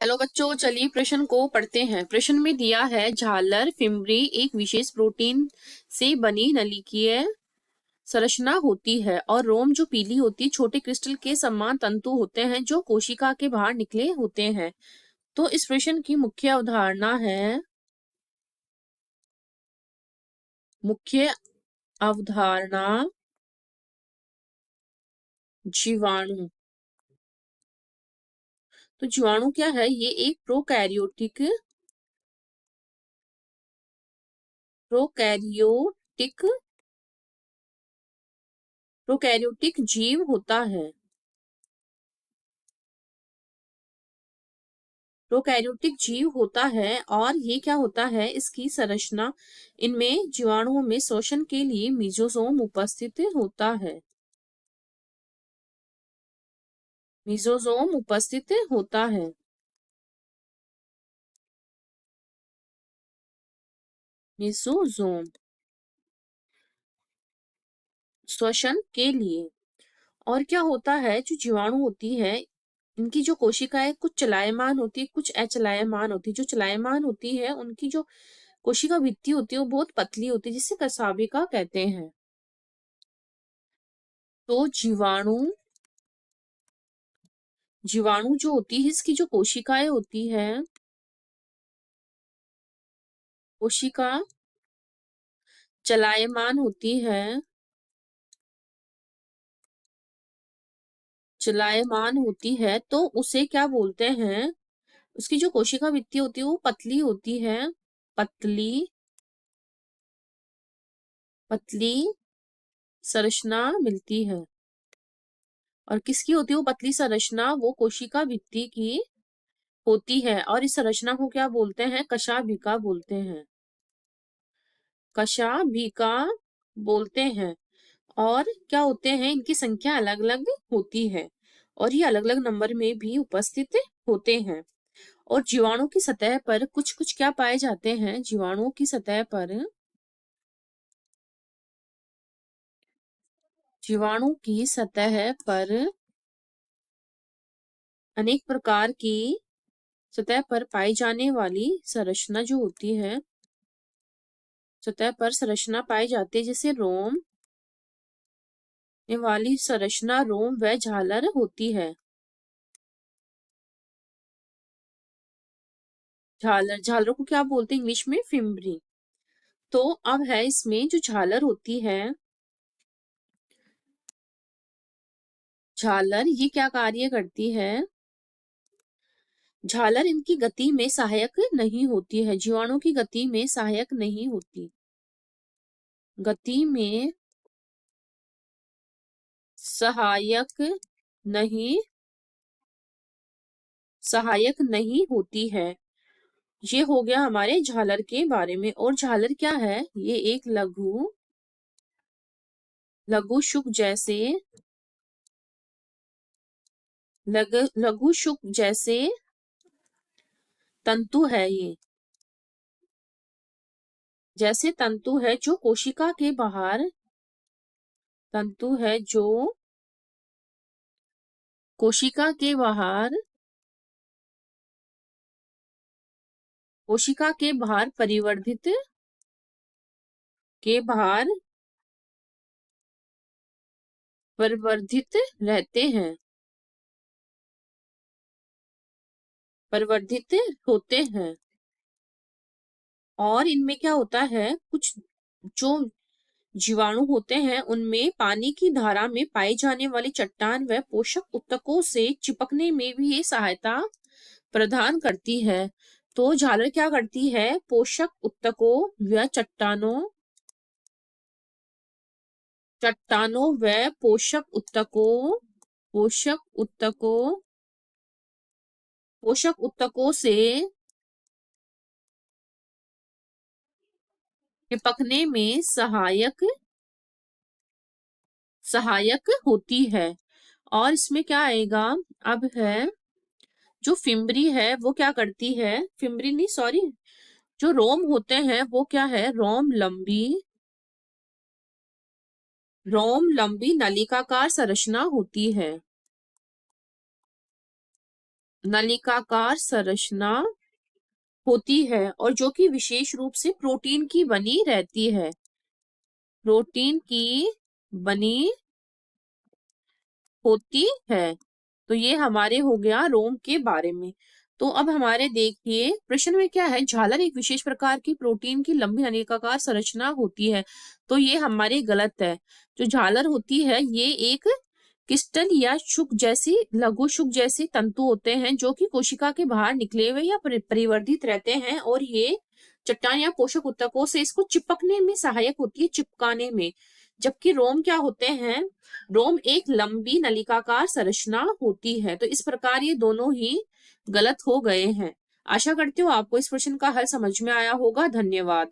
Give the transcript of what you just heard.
Hello बच्चों, चलिए प्रश्न को पढ़ते हैं। प्रश्न में दिया है झालर फिम्बरी एक विशेष प्रोटीन से बनी नलिकीय संरचना होती है और रोम जो पीली होती है छोटे क्रिस्टल के समान तंतु होते हैं जो कोशिका के बाहर निकले होते हैं। तो इस प्रश्न की मुख्य अवधारणा है जीवाणु। तो जीवाणु क्या है? ये एक प्रोकैरियोटिक जीव होता है। प्रोकैरियोटिक जीव होता है और ये क्या होता है, इसकी संरचना, इनमें जीवाणुओं में शोषण के लिए मीजोसोम उपस्थित होता है। मीजोसोम उपस्थित होता है। मीजोसोम श्वसन के लिए। और क्या होता है, जो जीवाणु होती है इनकी जो कोशिकाएं कुछ चलायमान होती है, कुछ अचलायमान होती है। जो चलायमान होती है उनकी जो कोशिका भित्ति होती है वो बहुत पतली होती है, जिसे कसाबिका कहते हैं। तो जीवाणु जो होती है इसकी जो कोशिकाएं होती है, कोशिका चलायमान होती है, तो उसे क्या बोलते हैं, उसकी जो कोशिका भित्ति होती है वो पतली होती है। पतली संरचना मिलती है। और किसकी होती है वो पतली संरचना? वो कोशिका भित्ति की होती है। और इस संरचना को क्या बोलते हैं? कशाभिका बोलते हैं। कशाभिका बोलते हैं। और क्या होते हैं, इनकी संख्या अलग अलग होती है और ये अलग अलग नंबर में भी उपस्थित होते हैं। और जीवाणु की सतह पर कुछ कुछ क्या पाए जाते हैं? जीवाणुओं की सतह पर अनेक प्रकार की सतह पर पाई जाने वाली संरचना जो होती है, सतह पर संरचना पाई जाती है, जैसे रोम वाली संरचना रोम व झालर होती है। झालर को क्या बोलते हैं इंग्लिश में? फिम्बरी। तो अब है इसमें जो झालर होती है, झालर ये क्या कार्य करती है? झालर इनकी गति में सहायक नहीं होती है, जीवाणु की गति में सहायक नहीं होती। गति में सहायक नहीं होती है। ये हो गया हमारे झालर के बारे में। और झालर क्या है? ये एक लघु शुक जैसे तंतु है। ये जैसे तंतु है जो कोशिका के बाहर कोशिका के बाहर परिवर्धित होते हैं। और इनमें क्या होता है, कुछ जो जीवाणु होते हैं उनमें पानी की धारा में पाए जाने वाली चट्टान व पोषक ऊतकों से चिपकने में भी ये सहायता प्रदान करती है। तो झालर क्या करती है? पोषक ऊतकों व चट्टानों व पोषक ऊतकों से चिपकने में सहायक होती है। और इसमें क्या आएगा? अब है जो फिम्बरी है वो क्या करती है? फिम्बरी नहीं, सॉरी, जो रोम होते हैं वो क्या है? रोम लंबी नलिकाकार संरचना होती है। नलिकाकार संरचना होती है और जो कि विशेष रूप से प्रोटीन की बनी रहती है। प्रोटीन की बनी होती है। तो ये हमारे हो गया रोम के बारे में। तो अब हमारे देखिए प्रश्न में क्या है, झालर एक विशेष प्रकार की प्रोटीन की लंबी नलिकाकार संरचना होती है। तो ये हमारे गलत है। जो झालर होती है ये एक क्रिस्टल या शुक जैसी लघु शुक जैसे तंतु होते हैं जो कि कोशिका के बाहर निकले हुए या परिवर्धित रहते हैं और ये चट्टान या पोषक ऊतकों से इसको चिपकने में सहायक होती है, चिपकाने में। जबकि रोम क्या होते हैं, रोम एक लंबी नलिकाकार संरचना होती है। तो इस प्रकार ये दोनों ही गलत हो गए हैं। आशा करती हूँ आपको इस प्रश्न का हल समझ में आया होगा। धन्यवाद।